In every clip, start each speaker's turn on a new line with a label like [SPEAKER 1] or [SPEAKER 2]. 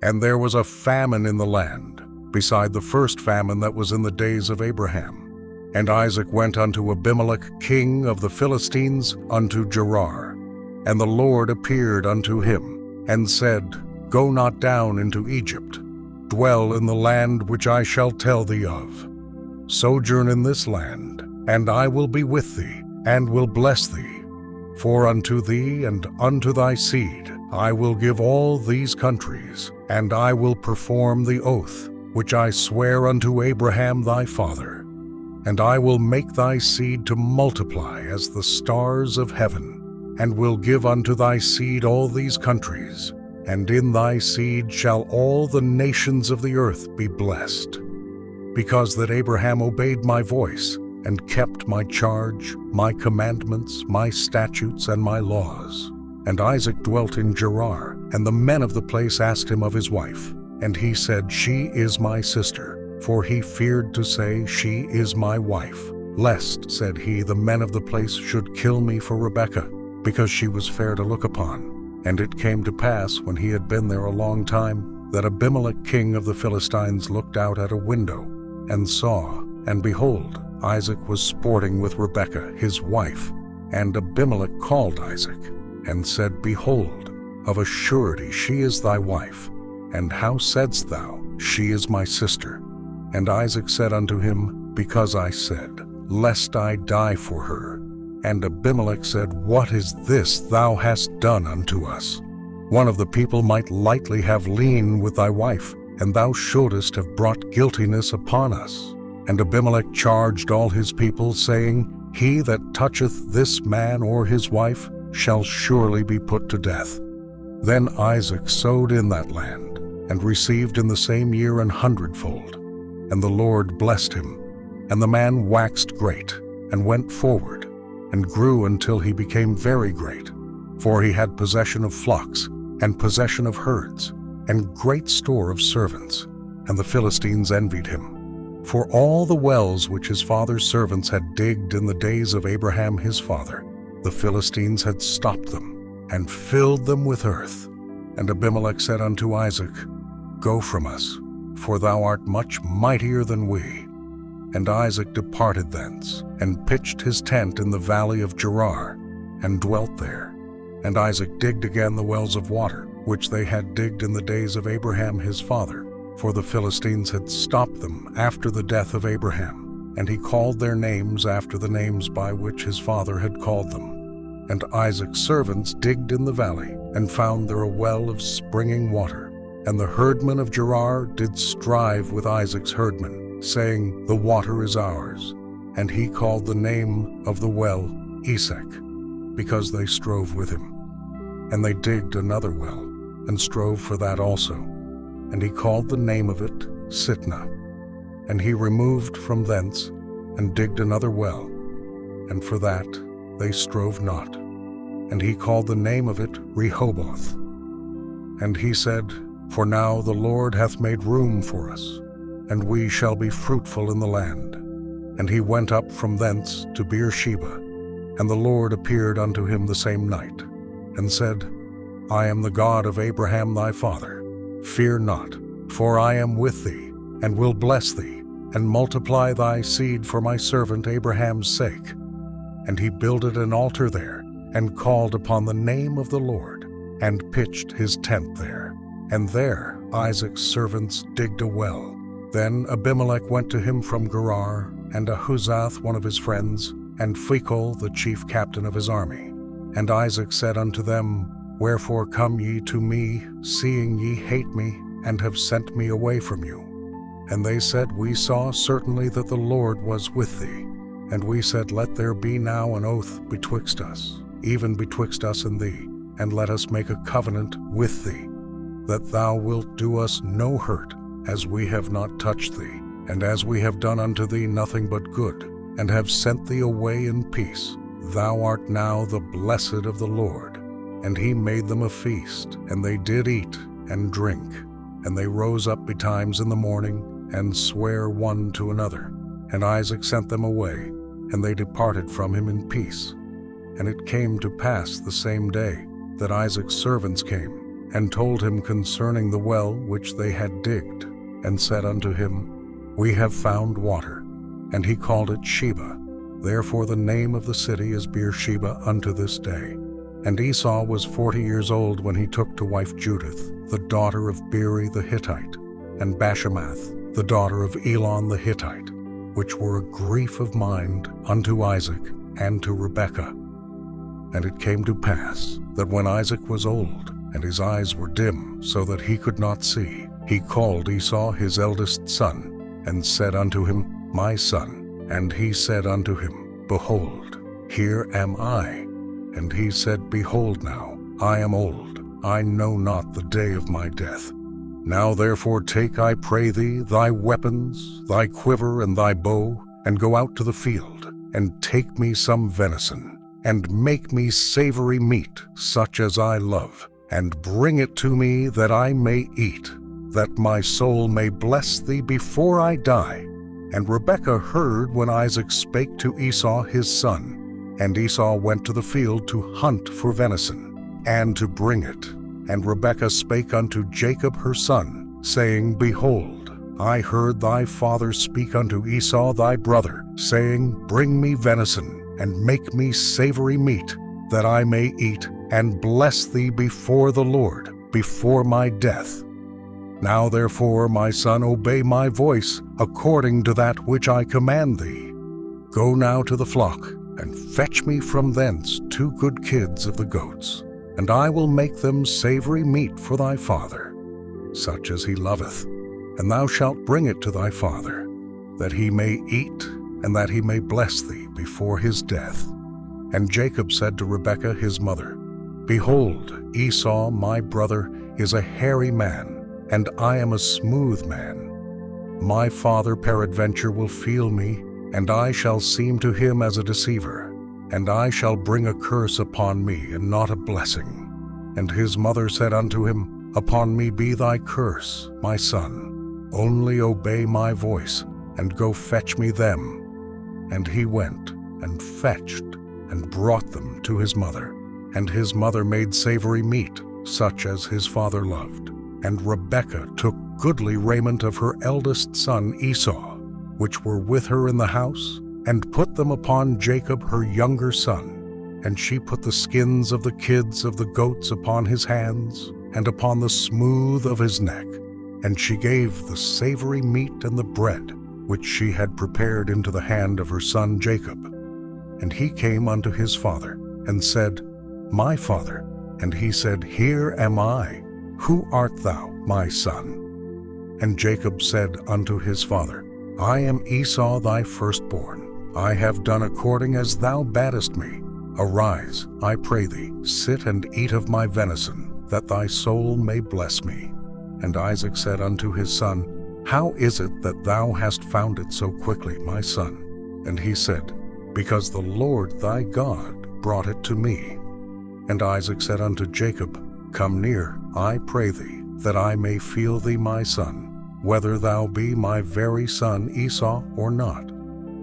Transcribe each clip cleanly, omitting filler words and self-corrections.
[SPEAKER 1] And there was a famine in the land, beside the first famine that was in the days of Abraham. And Isaac went unto Abimelech king of the Philistines unto Gerar. And the Lord appeared unto him, and said, Go not down into Egypt. Dwell in the land which I shall tell thee of. Sojourn in this land, and I will be with thee, and will bless thee. For unto thee and unto thy seed I will give all these countries, and I will perform the oath which I swear unto Abraham thy father. And I will make thy seed to multiply as the stars of heaven, and will give unto thy seed all these countries, and in thy seed shall all the nations of the earth be blessed. Because that Abraham obeyed my voice, and kept my charge, my commandments, my statutes, and my laws. And Isaac dwelt in Gerar, and the men of the place asked him of his wife. And he said, She is my sister. For he feared to say, She is my wife, lest, said he, the men of the place should kill me for Rebekah, because she was fair to look upon. And it came to pass, when he had been there a long time, that Abimelech king of the Philistines looked out at a window, and saw, and behold, Isaac was sporting with Rebekah, his wife. And Abimelech called Isaac, and said, Behold, of a surety she is thy wife. And how saidst thou, She is my sister? And Isaac said unto him, Because I said, Lest I die for her. And Abimelech said, What is this thou hast done unto us? One of the people might lightly have lain with thy wife, and thou shouldest have brought guiltiness upon us. And Abimelech charged all his people, saying, He that toucheth this man or his wife shall surely be put to death. Then Isaac sowed in that land, and received in the same year 100-fold. And the Lord blessed him. And the man waxed great, and went forward, and grew until he became very great. For he had possession of flocks, and possession of herds, and great store of servants. And the Philistines envied him. For all the wells which his father's servants had digged in the days of Abraham his father, the Philistines had stopped them, and filled them with earth. And Abimelech said unto Isaac, Go from us, for thou art much mightier than we. And Isaac departed thence, and pitched his tent in the valley of Gerar, and dwelt there. And Isaac digged again the wells of water, which they had digged in the days of Abraham his father, for the Philistines had stopped them after the death of Abraham. And he called their names after the names by which his father had called them. And Isaac's servants digged in the valley, and found there a well of springing water. And the herdmen of Gerar did strive with Isaac's herdmen, saying, The water is ours. And he called the name of the well Esek, because they strove with him. And they digged another well, and strove for that also. And he called the name of it Sitnah. And he removed from thence, and digged another well, and for that they strove not. And he called the name of it Rehoboth. And he said, For now the Lord hath made room for us, and we shall be fruitful in the land. And he went up from thence to Beersheba. And the Lord appeared unto him the same night, and said, I am the God of Abraham thy father. Fear not, for I am with thee, and will bless thee, and multiply thy seed for my servant Abraham's sake. And he builded an altar there, and called upon the name of the Lord, and pitched his tent there. And there Isaac's servants digged a well. Then Abimelech went to him from Gerar, and Ahuzath one of his friends, and Phicol the chief captain of his army. And Isaac said unto them, Wherefore come ye to me, seeing ye hate me, and have sent me away from you? And they said, We saw certainly that the Lord was with thee. And we said, Let there be now an oath betwixt us, even betwixt us and thee, and let us make a covenant with thee, that thou wilt do us no hurt, as we have not touched thee, and as we have done unto thee nothing but good, and have sent thee away in peace. Thou art now the blessed of the Lord. And he made them a feast, and they did eat and drink. And they rose up betimes in the morning, and sware one to another. And Isaac sent them away, and they departed from him in peace. And it came to pass the same day that Isaac's servants came, and told him concerning the well which they had digged, and said unto him, We have found water. And he called it Sheba. Therefore the name of the city is Beersheba unto this day. And Esau was 40 years old when he took to wife Judith, the daughter of Beeri the Hittite, and Bashemath, the daughter of Elon the Hittite, which were a grief of mind unto Isaac and to Rebekah. And it came to pass that when Isaac was old, and his eyes were dim, so that he could not see, he called Esau his eldest son, and said unto him, My son. And he said unto him, Behold, here am I. And he said, Behold now, I am old, I know not the day of my death. Now therefore take, I pray thee, thy weapons, thy quiver and thy bow, and go out to the field, and take me some venison, and make me savory meat, such as I love, and bring it to me that I may eat, that my soul may bless thee before I die. And Rebekah heard when Isaac spake to Esau his son. And Esau went to the field to hunt for venison, and to bring it. And Rebekah spake unto Jacob her son, saying, Behold, I heard thy father speak unto Esau thy brother, saying, Bring me venison, and make me savory meat, that I may eat, and bless thee before the Lord, before my death. Now therefore, my son, obey my voice, according to that which I command thee. Go now to the flock, and fetch me from thence 2 good kids of the goats, and I will make them savory meat for thy father, such as he loveth, and thou shalt bring it to thy father, that he may eat, and that he may bless thee before his death. And Jacob said to Rebekah his mother, Behold, Esau my brother is a hairy man, and I am a smooth man. My father peradventure will feel me, and I shall seem to him as a deceiver, and I shall bring a curse upon me, and not a blessing. And his mother said unto him, Upon me be thy curse, my son. Only obey my voice, and go fetch me them. And he went, and fetched, and brought them to his mother. And his mother made savory meat, such as his father loved. And Rebekah took goodly raiment of her eldest son Esau, which were with her in the house, and put them upon Jacob her younger son. And she put the skins of the kids of the goats upon his hands, and upon the smooth of his neck. And she gave the savory meat and the bread, which she had prepared, into the hand of her son Jacob. And he came unto his father, and said, My father. And he said, Here am I. Who art thou, my son? And Jacob said unto his father, I am Esau thy firstborn. I have done according as thou badest me. Arise, I pray thee, sit and eat of my venison, that thy soul may bless me. And Isaac said unto his son, How is it that thou hast found it so quickly, my son? And he said, Because the Lord thy God brought it to me. And Isaac said unto Jacob, Come near, I pray thee, that I may feel thee, my son, whether thou be my very son Esau or not.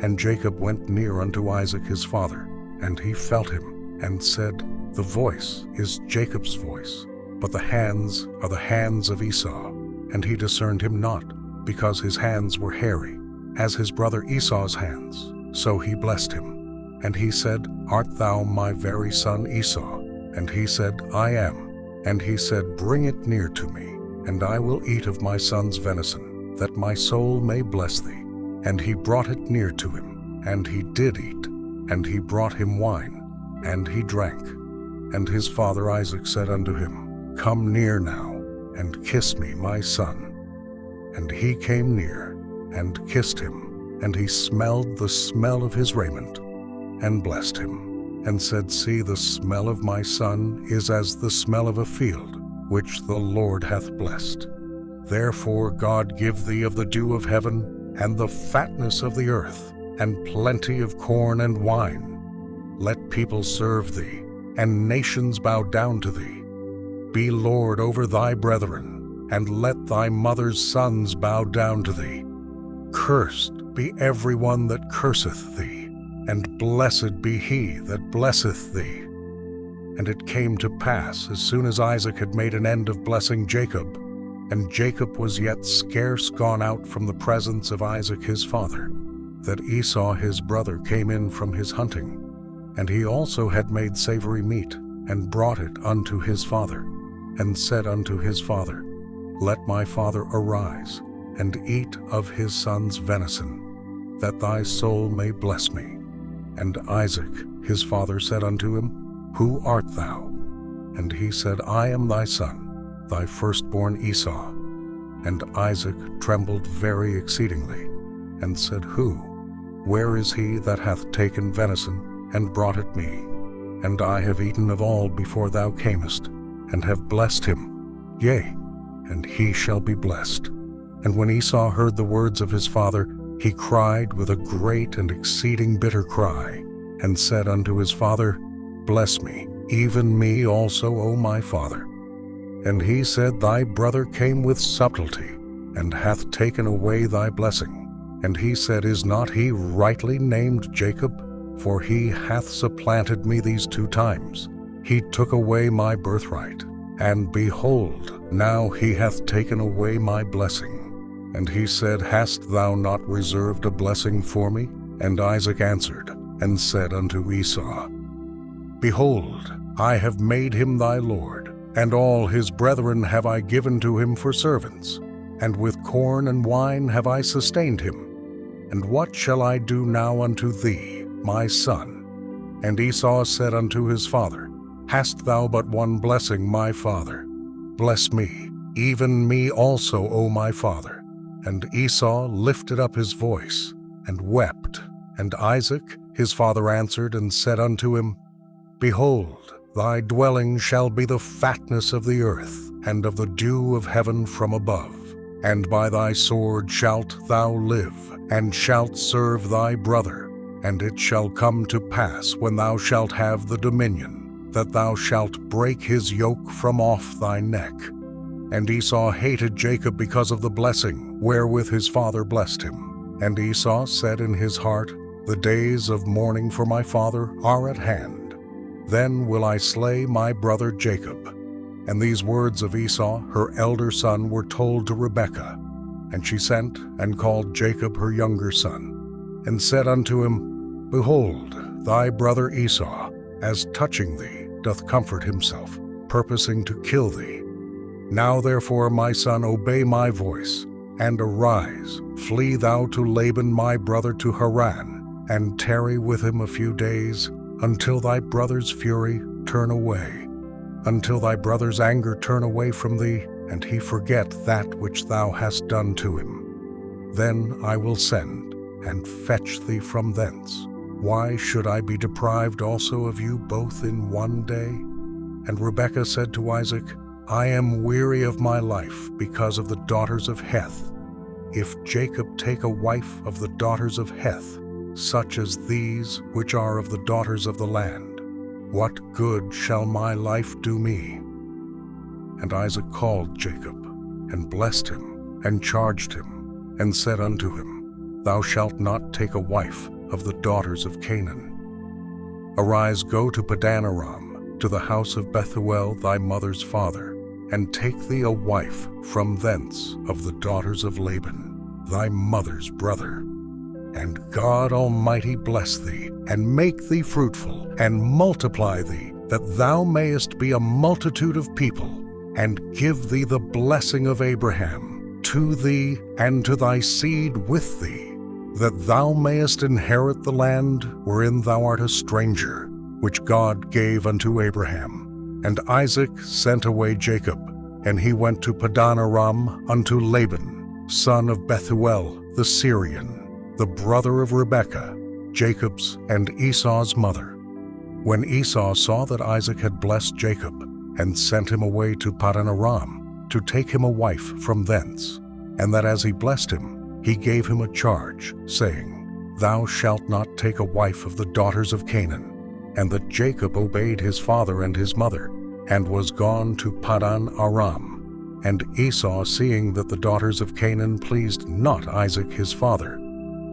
[SPEAKER 1] And Jacob went near unto Isaac his father, and he felt him, and said, The voice is Jacob's voice, but the hands are the hands of Esau. And he discerned him not, because his hands were hairy, as his brother Esau's hands. So he blessed him. And he said, Art thou my very son Esau? And he said, I am. And he said, Bring it near to me, and I will eat of my son's venison, that my soul may bless thee. And he brought it near to him, and he did eat. And he brought him wine, and he drank. And his father Isaac said unto him, Come near now, and kiss me, my son. And he came near, and kissed him, and he smelled the smell of his raiment, and blessed him. And said, See, the smell of my son is as the smell of a field, which the Lord hath blessed. Therefore God give thee of the dew of heaven, and the fatness of the earth, and plenty of corn and wine. Let people serve thee, and nations bow down to thee. Be Lord over thy brethren, and let thy mother's sons bow down to thee. Cursed be every one that curseth thee, and blessed be he that blesseth thee. And it came to pass, as soon as Isaac had made an end of blessing Jacob, and Jacob was yet scarce gone out from the presence of Isaac his father, that Esau his brother came in from his hunting, and he also had made savory meat, and brought it unto his father, and said unto his father, Let my father arise, and eat of his son's venison, that thy soul may bless me. And Isaac his father said unto him, Who art thou? And he said, I am thy son, thy firstborn Esau. And Isaac trembled very exceedingly, and said, Who? Where is he that hath taken venison, and brought it me? And I have eaten of all before thou camest, and have blessed him. Yea, and he shall be blessed. And when Esau heard the words of his father, he cried with a great and exceeding bitter cry, and said unto his father, Bless me, even me also, O my father. And he said, Thy brother came with subtlety, and hath taken away thy blessing. And he said, Is not he rightly named Jacob? For he hath supplanted me these 2 times. He took away my birthright, and behold, now he hath taken away my blessing. And he said, Hast thou not reserved a blessing for me? And Isaac answered, and said unto Esau, Behold, I have made him thy lord, and all his brethren have I given to him for servants, and with corn and wine have I sustained him. And what shall I do now unto thee, my son? And Esau said unto his father, Hast thou but one blessing, my father? Bless me, even me also, O my father. And Esau lifted up his voice, and wept. And Isaac his father answered and said unto him, Behold, thy dwelling shall be the fatness of the earth, and of the dew of heaven from above. And by thy sword shalt thou live, and shalt serve thy brother. And it shall come to pass, when thou shalt have the dominion, that thou shalt break his yoke from off thy neck. And Esau hated Jacob because of the blessing wherewith his father blessed him. And Esau said in his heart, The days of mourning for my father are at hand. Then will I slay my brother Jacob. And these words of Esau, her elder son, were told to Rebekah. And she sent and called Jacob her younger son, and said unto him, Behold, thy brother Esau, as touching thee, doth comfort himself, purposing to kill thee. Now therefore, my son, obey my voice, and arise, flee thou to Laban my brother to Haran, and tarry with him a few days, until thy brother's fury turn away, until thy brother's anger turn away from thee, and he forget that which thou hast done to him. Then I will send, and fetch thee from thence. Why should I be deprived also of you both in one day? And Rebekah said to Isaac, I am weary of my life because of the daughters of Heth. If Jacob take a wife of the daughters of Heth, such as these which are of the daughters of the land, what good shall my life do me? And Isaac called Jacob, and blessed him, and charged him, and said unto him, Thou shalt not take a wife of the daughters of Canaan. Arise, go to Padan Aram, to the house of Bethuel thy mother's father, and take thee a wife from thence of the daughters of Laban, thy mother's brother. And God Almighty bless thee, and make thee fruitful, and multiply thee, that thou mayest be a multitude of people, and give thee the blessing of Abraham, to thee and to thy seed with thee, that thou mayest inherit the land wherein thou art a stranger, which God gave unto Abraham. And Isaac sent away Jacob, and he went to Padan Aram unto Laban, son of Bethuel the Syrian, the brother of Rebekah, Jacob's and Esau's mother. When Esau saw that Isaac had blessed Jacob, and sent him away to Padan Aram, to take him a wife from thence, and that as he blessed him, he gave him a charge, saying, Thou shalt not take a wife of the daughters of Canaan, and that Jacob obeyed his father and his mother, and was gone to Padan Aram. And Esau, seeing that the daughters of Canaan pleased not Isaac his father,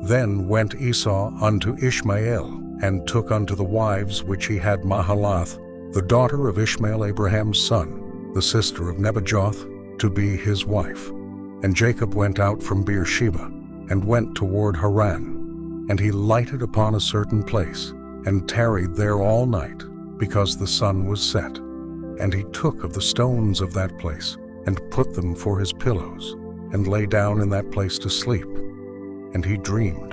[SPEAKER 1] then went Esau unto Ishmael, and took unto the wives which he had Mahalath, the daughter of Ishmael Abraham's son, the sister of Nebajoth, to be his wife. And Jacob went out from Beersheba, and went toward Haran. And he lighted upon a certain place, and tarried there all night, because the sun was set. And he took of the stones of that place, and put them for his pillows, and lay down in that place to sleep. And he dreamed,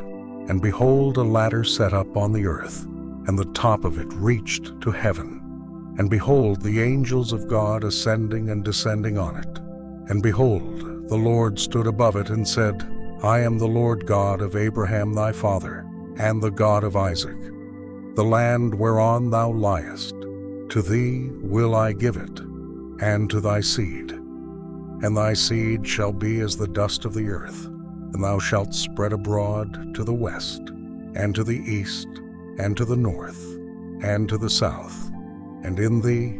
[SPEAKER 1] and behold, a ladder set up on the earth, and the top of it reached to heaven. And behold, the angels of God ascending and descending on it. And behold, the Lord stood above it and said, I am the Lord God of Abraham thy father, and the God of Isaac. The land whereon thou liest, to thee will I give it, and to thy seed. And thy seed shall be as the dust of the earth, and thou shalt spread abroad to the west, and to the east, and to the north, and to the south. And in thee,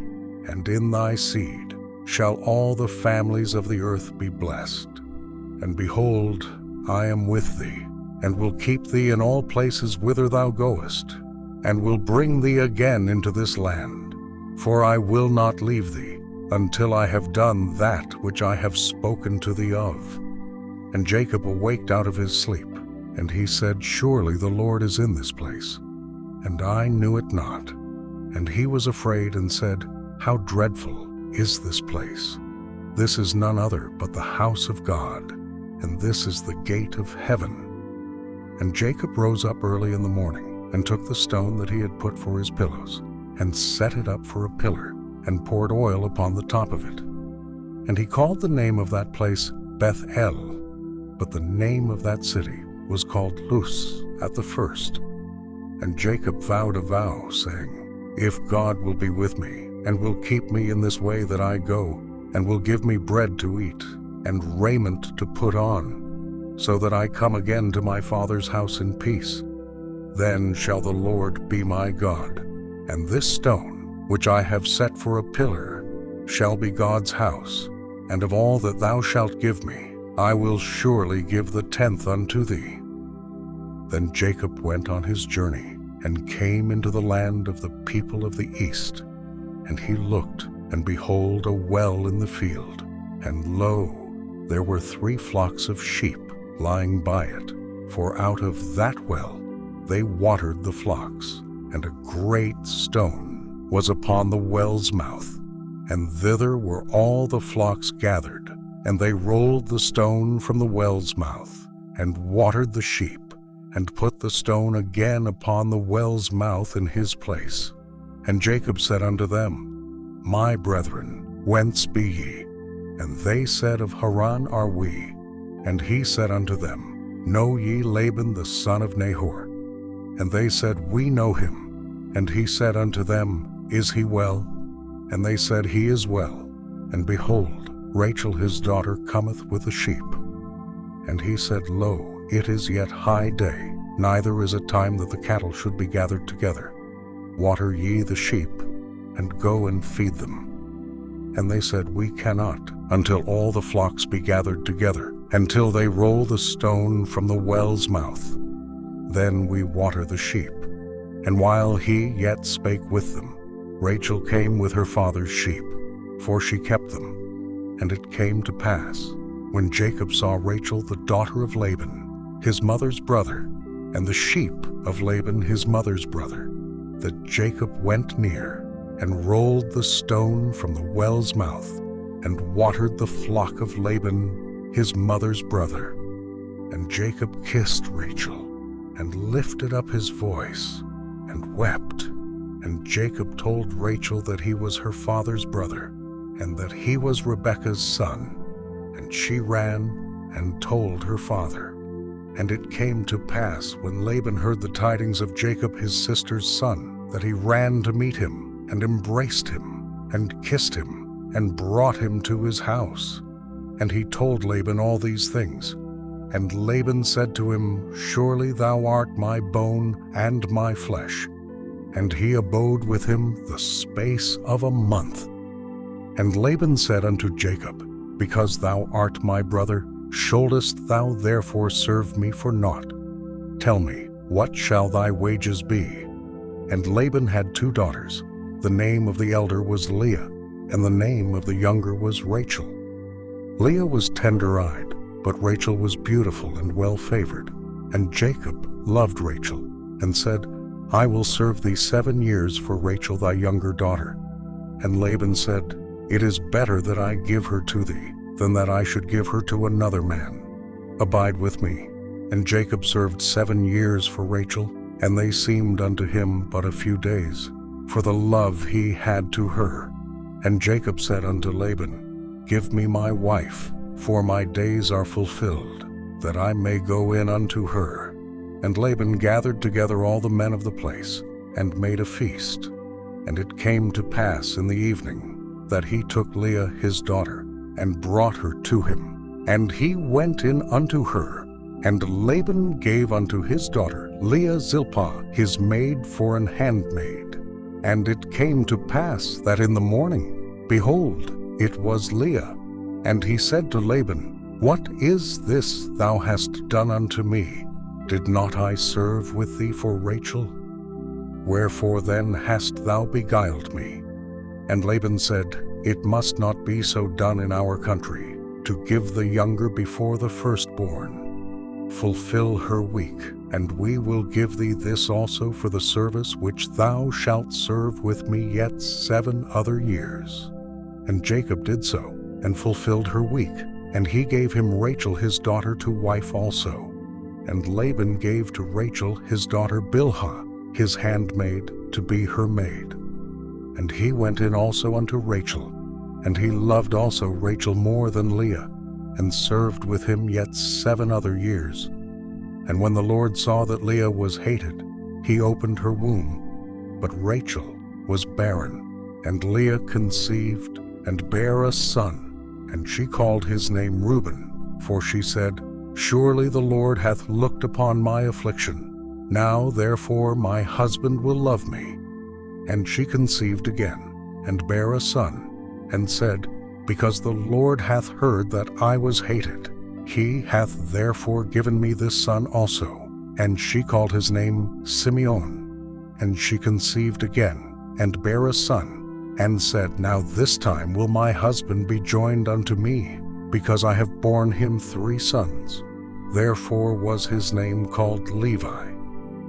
[SPEAKER 1] and in thy seed, shall all the families of the earth be blessed. And behold, I am with thee, and will keep thee in all places whither thou goest, and will bring thee again into this land. For I will not leave thee, until I have done that which I have spoken to thee of. And Jacob awaked out of his sleep, and he said, Surely the Lord is in this place. And I knew it not. And he was afraid, and said, How dreadful is this place! This is none other but the house of God, and this is the gate of heaven. And Jacob rose up early in the morning, and took the stone that he had put for his pillows, and set it up for a pillar, and poured oil upon the top of it. And he called the name of that place Bethel, but the name of that city was called Luz at the first. And Jacob vowed a vow, saying, If God will be with me, and will keep me in this way that I go, and will give me bread to eat, and raiment to put on, so that I come again to my father's house in peace, then shall the Lord be my God, and this stone, which I have set for a pillar, shall be God's house, and of all that thou shalt give me, I will surely give the 10th unto thee. Then Jacob went on his journey, and came into the land of the people of the east. And he looked, and behold, a well in the field, and lo, there were 3 flocks of sheep lying by it, for out of that well they watered the flocks. And a great stone was upon the well's mouth, and thither were all the flocks gathered. And they rolled the stone from the well's mouth, and watered the sheep, and put the stone again upon the well's mouth in his place. And Jacob said unto them, My brethren, whence be ye? And they said, Of Haran are we. And he said unto them, Know ye Laban the son of Nahor? And they said, We know him. And he said unto them, Is he well? And they said, He is well. And behold, Rachel his daughter cometh with the sheep. And he said, Lo, it is yet high day, neither is it time that the cattle should be gathered together. Water ye the sheep, and go and feed them. And they said, We cannot, until all the flocks be gathered together, until they roll the stone from the well's mouth. Then we water the sheep. And while he yet spake with them, Rachel came with her father's sheep, for she kept them. And it came to pass, when Jacob saw Rachel the daughter of Laban, his mother's brother, and the sheep of Laban his mother's brother, that Jacob went near, and rolled the stone from the well's mouth, and watered the flock of Laban his mother's brother. And Jacob kissed Rachel, and lifted up his voice, and wept. And Jacob told Rachel that he was her father's brother, and that he was Rebekah's son. And she ran and told her father. And it came to pass, when Laban heard the tidings of Jacob his sister's son, that he ran to meet him, and embraced him, and kissed him, and brought him to his house. And he told Laban all these things. And Laban said to him, Surely thou art my bone and my flesh. And he abode with him the space of a month. And Laban said unto Jacob, Because thou art my brother, shouldest thou therefore serve me for naught? Tell me, what shall thy wages be? And Laban had 2 daughters. The name of the elder was Leah, and the name of the younger was Rachel. Leah was tender-eyed, but Rachel was beautiful and well-favored. And Jacob loved Rachel, and said, I will serve thee 7 years for Rachel thy younger daughter. And Laban said, It is better that I give her to thee, than that I should give her to another man. Abide with me. And Jacob served 7 years for Rachel, and they seemed unto him but a few days, for the love he had to her. And Jacob said unto Laban, Give me my wife, for my days are fulfilled, that I may go in unto her. And Laban gathered together all the men of the place, and made a feast. And it came to pass in the evening, that he took Leah his daughter, and brought her to him. And he went in unto her, and Laban gave unto his daughter Leah Zilpah his maid for an handmaid. And it came to pass that in the morning, behold, it was Leah. And he said to Laban, What is this thou hast done unto me? Did not I serve with thee for Rachel? Wherefore then hast thou beguiled me? And Laban said, It must not be so done in our country, to give the younger before the firstborn. Fulfill her week, and we will give thee this also for the service which thou shalt serve with me yet 7 other years. And Jacob did so, and fulfilled her week, and he gave him Rachel his daughter to wife also. And Laban gave to Rachel his daughter Bilhah, his handmaid, to be her maid. And he went in also unto Rachel, and he loved also Rachel more than Leah, and served with him yet 7 other years. And when the Lord saw that Leah was hated, he opened her womb. But Rachel was barren, and Leah conceived, and bare a son, and she called his name Reuben, for she said, Surely the Lord hath looked upon my affliction. Now therefore my husband will love me. And she conceived again, and bare a son, and said, Because the Lord hath heard that I was hated, he hath therefore given me this son also. And she called his name Simeon. And she conceived again, and bare a son, and said, Now this time will my husband be joined unto me, because I have borne him 3 sons. Therefore was his name called Levi.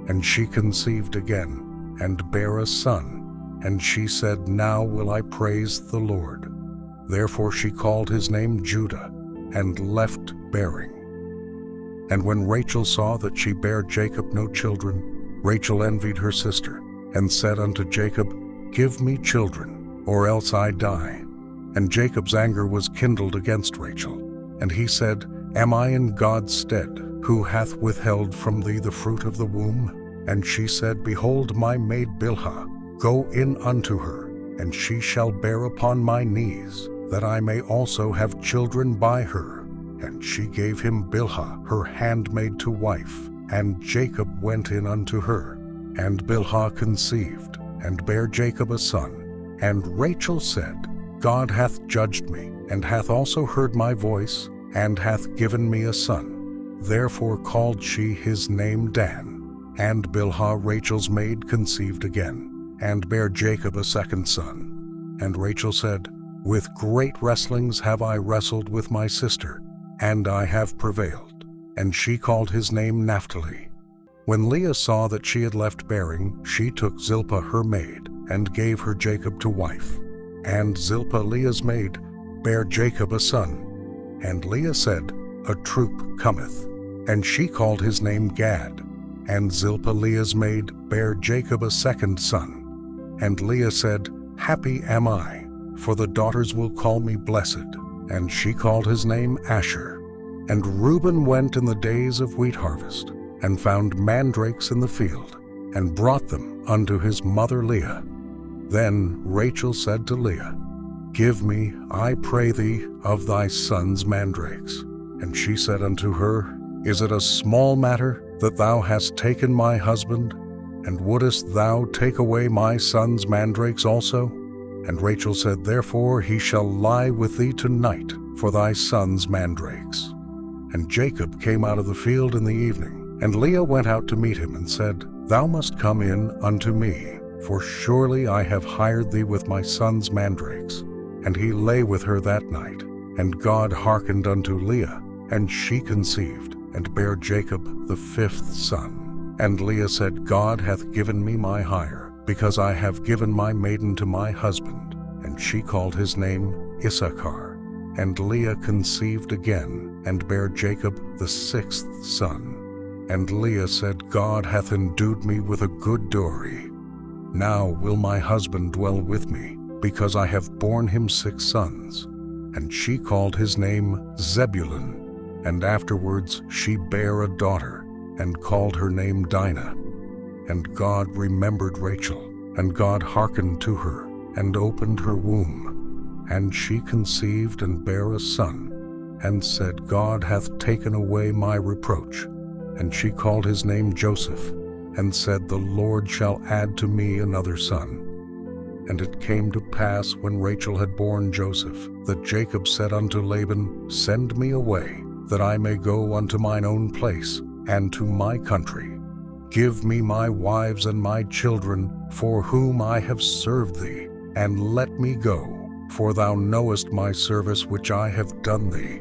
[SPEAKER 1] And she conceived again, and bare a son. And she said, Now will I praise the Lord. Therefore she called his name Judah, and left bearing. And when Rachel saw that she bare Jacob no children, Rachel envied her sister, and said unto Jacob, Give me children, or else I die. And Jacob's anger was kindled against Rachel. And he said, Am I in God's stead, who hath withheld from thee the fruit of the womb? And she said, Behold my maid Bilhah, go in unto her, and she shall bear upon my knees, that I may also have children by her. And she gave him Bilhah, her handmaid, to wife. And Jacob went in unto her. And Bilhah conceived, and bare Jacob a son. And Rachel said, God hath judged me, and hath also heard my voice, and hath given me a son. Therefore called she his name Dan. And Bilhah Rachel's maid conceived again, and bare Jacob a second son. And Rachel said, With great wrestlings have I wrestled with my sister, and I have prevailed. And she called his name Naphtali. When Leah saw that she had left bearing, she took Zilpah her maid, and gave her Jacob to wife. And Zilpah Leah's maid bare Jacob a son. And Leah said, A troop cometh. And she called his name Gad. And Zilpah Leah's maid bare Jacob a second son. And Leah said, Happy am I, for the daughters will call me blessed. And she called his name Asher. And Reuben went in the days of wheat harvest, and found mandrakes in the field, and brought them unto his mother Leah. Then Rachel said to Leah, Give me, I pray thee, of thy son's mandrakes. And she said unto her, Is it a small matter that thou hast taken my husband? And wouldest thou take away my son's mandrakes also? And Rachel said, Therefore he shall lie with thee tonight for thy son's mandrakes. And Jacob came out of the field in the evening, and Leah went out to meet him, and said, Thou must come in unto me. for surely I have hired thee with my son's mandrakes. And he lay with her that night. And God hearkened unto Leah, and she conceived, and bare Jacob the 5th son. And Leah said, God hath given me my hire, because I have given my maiden to my husband. And she called his name Issachar. And Leah conceived again, and bare Jacob the 6th son. And Leah said, God hath endued me with a good dowry. Now will my husband dwell with me, because I have borne him 6 sons. And she called his name Zebulun. And afterwards she bare a daughter, and called her name Dinah. And God remembered Rachel, and God hearkened to her, and opened her womb. And she conceived and bare a son, and said, God hath taken away my reproach. And she called his name Joseph, and said, The Lord shall add to me another son. And it came to pass, when Rachel had borne Joseph, that Jacob said unto Laban, Send me away, that I may go unto mine own place, and to my country. Give me my wives and my children, for whom I have served thee, and let me go, for thou knowest my service which I have done thee.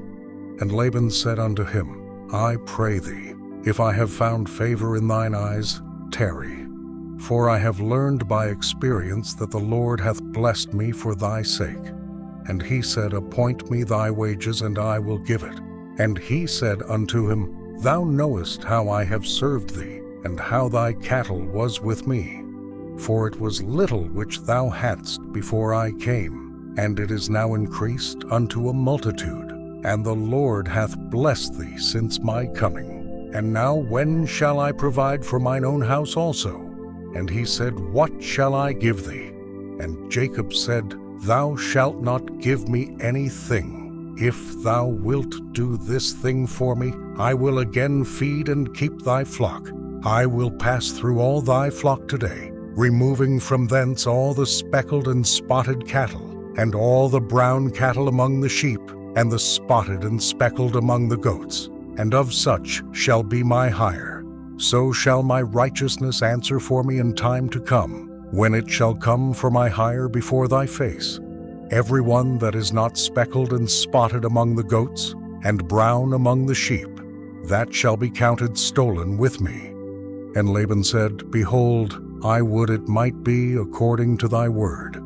[SPEAKER 1] And Laban said unto him, I pray thee, if I have found favor in thine eyes, tarry. For I have learned by experience that the Lord hath blessed me for thy sake. And he said, Appoint me thy wages, and I will give it. And he said unto him, Thou knowest how I have served thee, and how thy cattle was with me. For it was little which thou hadst before I came, and it is now increased unto a multitude, and the Lord hath blessed thee since my coming. And now when shall I provide for mine own house also? And he said, What shall I give thee? And Jacob said, Thou shalt not give me anything. If thou wilt do this thing for me, I will again feed and keep thy flock. I will pass through all thy flock today, removing from thence all the speckled and spotted cattle, and all the brown cattle among the sheep, and the spotted and speckled among the goats, and of such shall be my hire. So shall my righteousness answer for me in time to come, when it shall come for my hire before thy face. Every one that is not speckled and spotted among the goats, and brown among the sheep, that shall be counted stolen with me. And Laban said, Behold, I would it might be according to thy word.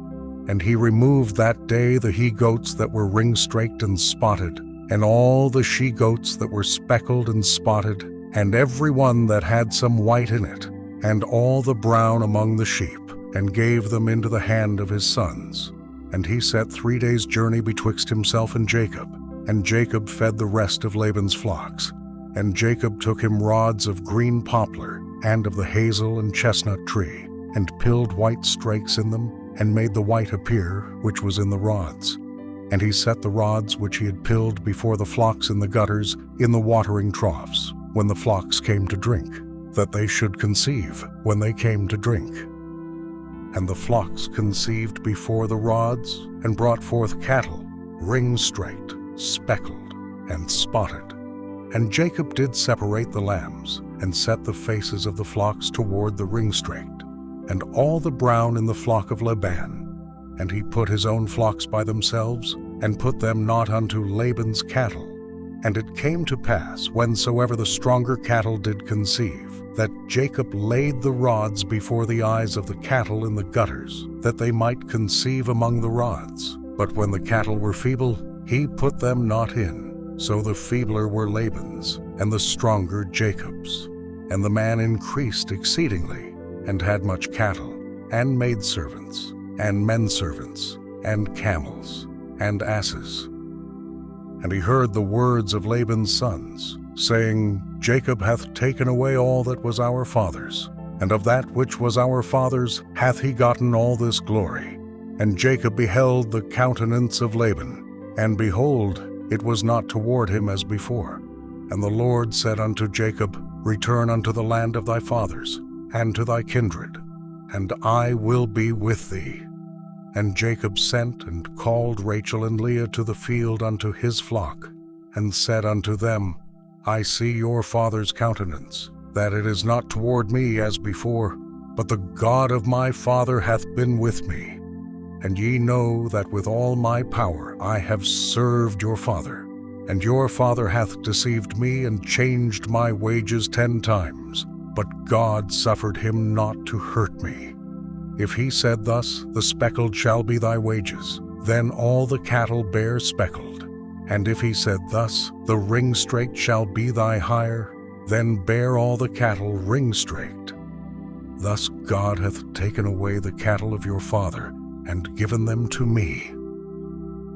[SPEAKER 1] And he removed that day the he-goats that were ring-straked and spotted, and all the she-goats that were speckled and spotted, and every one that had some white in it, and all the brown among the sheep, and gave them into the hand of his sons. And he set 3 days' journey betwixt himself and Jacob fed the rest of Laban's flocks. And Jacob took him rods of green poplar, and of the hazel and chestnut tree, and pilled white strakes in them, and made the white appear, which was in the rods. And he set the rods which he had pilled before the flocks in the gutters, in the watering troughs, when the flocks came to drink, that they should conceive when they came to drink. And the flocks conceived before the rods, and brought forth cattle, ring-straked, speckled, and spotted. And Jacob did separate the lambs, and set the faces of the flocks toward the ring-straked, and all the brown in the flock of Laban. And he put his own flocks by themselves, and put them not unto Laban's cattle. And it came to pass, whensoever the stronger cattle did conceive, that Jacob laid the rods before the eyes of the cattle in the gutters, that they might conceive among the rods. But when the cattle were feeble, he put them not in. So the feebler were Laban's, and the stronger Jacob's. And the man increased exceedingly, and had much cattle, and maidservants, and menservants, and camels, and asses. And he heard the words of Laban's sons, saying, Jacob hath taken away all that was our father's, and of that which was our father's hath he gotten all this glory. And Jacob beheld the countenance of Laban, and behold, it was not toward him as before. And the Lord said unto Jacob, Return unto the land of thy fathers, and to thy kindred, and I will be with thee. And Jacob sent and called Rachel and Leah to the field unto his flock, and said unto them, I see your father's countenance, that it is not toward me as before, but the God of my father hath been with me. And ye know that with all my power I have served your father. And your father hath deceived me and changed my wages 10 times, but God suffered him not to hurt me. If he said thus, the speckled shall be thy wages, then all the cattle bear speckled. And if he said thus, the ring-straked shall be thy hire, then bear all the cattle ring-straked. Thus God hath taken away the cattle of your father, and given them to me.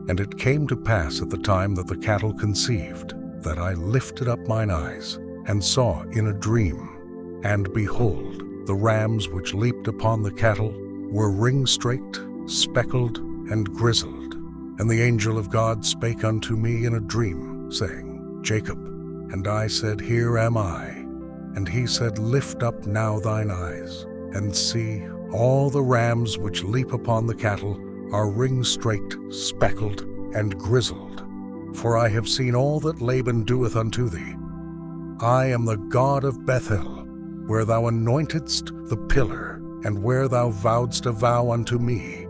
[SPEAKER 1] And it came to pass at the time that the cattle conceived, that I lifted up mine eyes, and saw in a dream, and behold, the rams which leaped upon the cattle were ring-straked, speckled, and grizzled. And the angel of God spake unto me in a dream, saying, Jacob. And I said, Here am I. And he said, Lift up now thine eyes, and see, all the rams which leap upon the cattle are ring-straked, speckled, and grizzled. For I have seen all that Laban doeth unto thee. I am the God of Bethel, where thou anointedst the pillar, and where thou vowedst a vow unto me.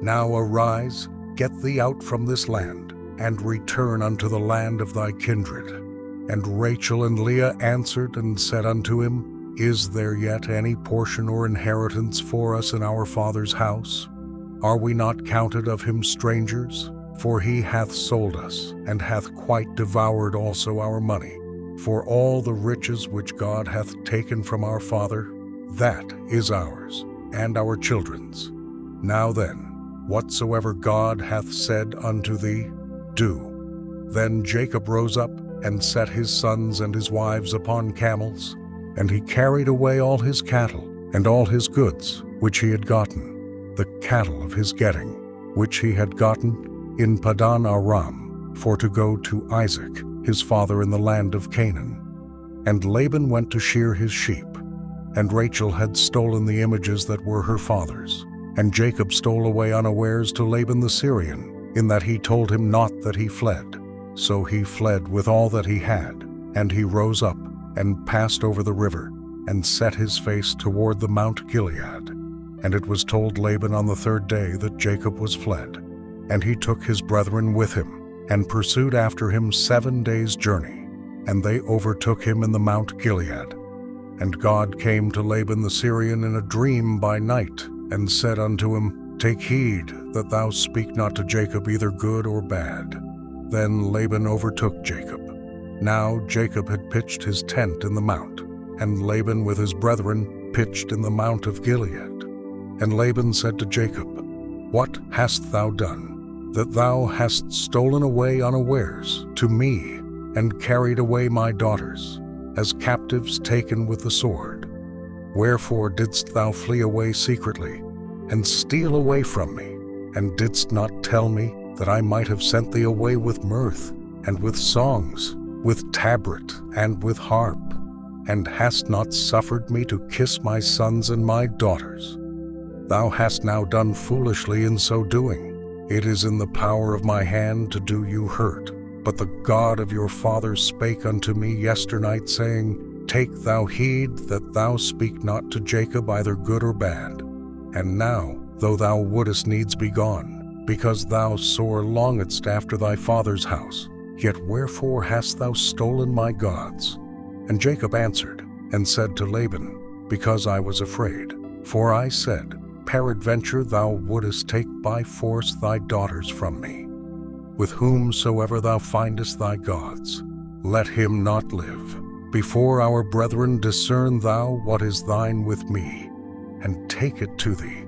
[SPEAKER 1] Now arise, get thee out from this land, and return unto the land of thy kindred. And Rachel and Leah answered and said unto him, Is there yet any portion or inheritance for us in our father's house? Are we not counted of him strangers? For he hath sold us, and hath quite devoured also our money. For all the riches which God hath taken from our father, that is ours, and our children's. Now then, whatsoever God hath said unto thee, do. Then Jacob rose up, and set his sons and his wives upon camels, and he carried away all his cattle, and all his goods, which he had gotten, the cattle of his getting, which he had gotten in Padan Aram, for to go to Isaac, his father in the land of Canaan. And Laban went to shear his sheep, and Rachel had stolen the images that were her father's. And Jacob stole away unawares to Laban the Syrian, in that he told him not that he fled. So he fled with all that he had, and he rose up, and passed over the river, and set his face toward the Mount Gilead. And it was told Laban on the 3rd day that Jacob was fled. And he took his brethren with him, and pursued after him 7 days' journey. And they overtook him in the Mount Gilead. And God came to Laban the Syrian in a dream by night, and said unto him, Take heed that thou speak not to Jacob either good or bad. Then Laban overtook Jacob. Now Jacob had pitched his tent in the mount, and Laban with his brethren pitched in the mount of Gilead. And Laban said to Jacob, What hast thou done, that thou hast stolen away unawares to me, and carried away my daughters, as captives taken with the sword? Wherefore didst thou flee away secretly, and steal away from me, and didst not tell me, that I might have sent thee away with mirth, and with songs, with tabret, and with harp, and hast not suffered me to kiss my sons and my daughters? Thou hast now done foolishly in so doing. It is in the power of my hand to do you hurt. But the God of your father spake unto me yesternight, saying, Take thou heed that thou speak not to Jacob either good or bad. And now, though thou wouldest needs be gone, because thou sore longedst after thy father's house, yet wherefore hast thou stolen my gods? And Jacob answered, and said to Laban, Because I was afraid. For I said, Peradventure thou wouldest take by force thy daughters from me. With whomsoever thou findest thy gods, let him not live. Before our brethren discern thou what is thine with me, and take it to thee.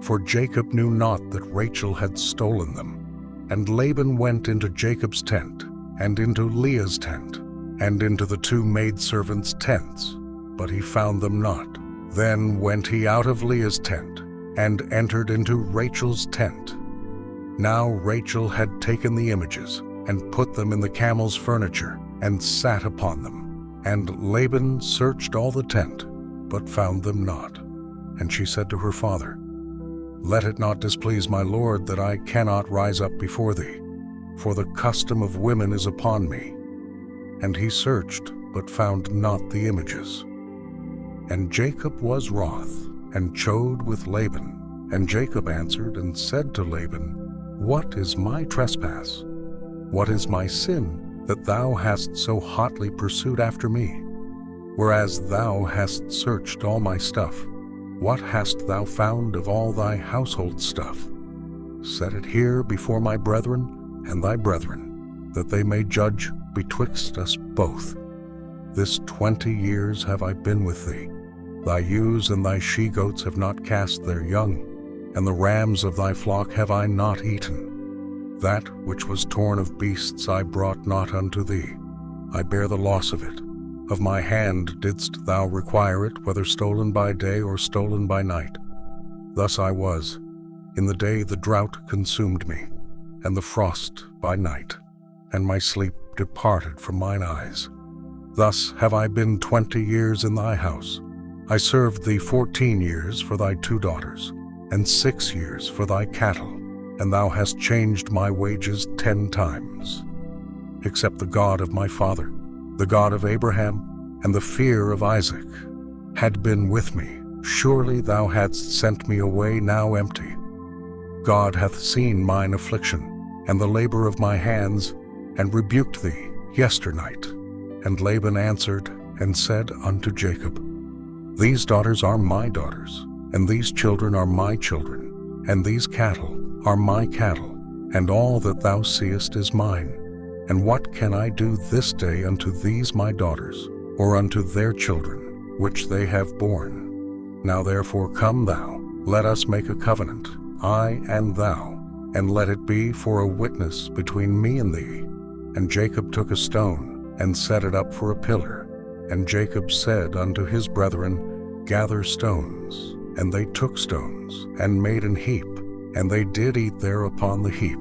[SPEAKER 1] For Jacob knew not that Rachel had stolen them. And Laban went into Jacob's tent, and into Leah's tent, and into the 2 maidservants' tents, but he found them not. Then went he out of Leah's tent, and entered into Rachel's tent. Now Rachel had taken the images, and put them in the camel's furniture, and sat upon them. And Laban searched all the tent, but found them not. And she said to her father, Let it not displease my lord that I cannot rise up before thee, for the custom of women is upon me. And he searched, but found not the images. And Jacob was wroth, and chode with Laban. And Jacob answered and said to Laban, What is my trespass? What is my sin, that thou hast so hotly pursued after me? Whereas thou hast searched all my stuff, what hast thou found of all thy household stuff? Set it here before my brethren and thy brethren, that they may judge betwixt us both. This 20 years have I been with thee. Thy ewes and thy she-goats have not cast their young, and the rams of thy flock have I not eaten. That which was torn of beasts I brought not unto thee. I bear the loss of it. Of my hand didst thou require it, whether stolen by day or stolen by night. Thus I was. In the day the drought consumed me, and the frost by night, and my sleep departed from mine eyes. Thus have I been 20 years in thy house. I served thee 14 years for thy 2 daughters, and 6 years for thy cattle, and thou hast changed my wages 10 times. Except the God of my father, the God of Abraham, and the fear of Isaac, had been with me, surely thou hadst sent me away now empty. God hath seen mine affliction, and the labor of my hands, and rebuked thee yesternight. And Laban answered and said unto Jacob, These daughters are my daughters, and these children are my children, and these cattle are my cattle, and all that thou seest is mine. And what can I do this day unto these my daughters, or unto their children, which they have borne? Now therefore come thou, let us make a covenant, I and thou, and let it be for a witness between me and thee. And Jacob took a stone, and set it up for a pillar. And Jacob said unto his brethren, Gather stones. And they took stones, and made an heap, and they did eat there upon the heap.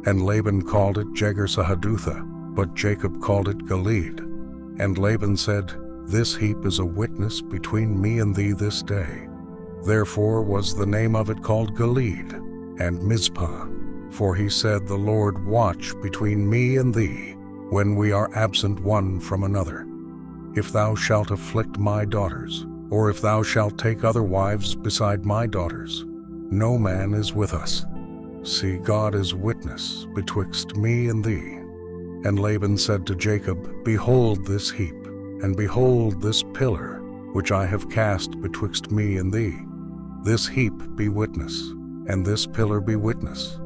[SPEAKER 1] And Laban called it Jegar-sahadutha, but Jacob called it Gilead. And Laban said, This heap is a witness between me and thee this day. Therefore was the name of it called Gilead, and Mizpah. For he said, The Lord watch between me and thee, when we are absent one from another. If thou shalt afflict my daughters, or if thou shalt take other wives beside my daughters, no man is with us. See, God is witness betwixt me and thee. And Laban said to Jacob, Behold this heap, and behold this pillar, which I have cast betwixt me and thee. This heap be witness, and this pillar be witness,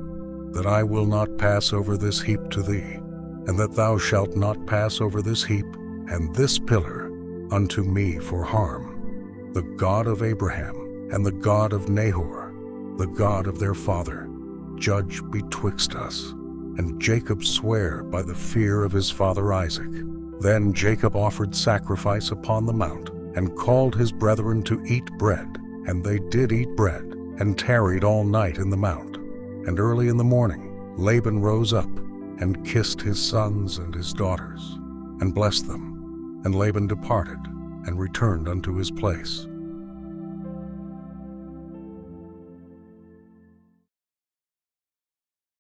[SPEAKER 1] that I will not pass over this heap to thee, and that thou shalt not pass over this heap and this pillar unto me for harm. The God of Abraham and the God of Nahor, the God of their father, judge betwixt us. And Jacob sware by the fear of his father Isaac. Then Jacob offered sacrifice upon the mount, and called his brethren to eat bread. And they did eat bread, and tarried all night in the mount. And early in the morning Laban rose up, and kissed his sons and his daughters, and blessed them. And Laban departed, and returned unto his place.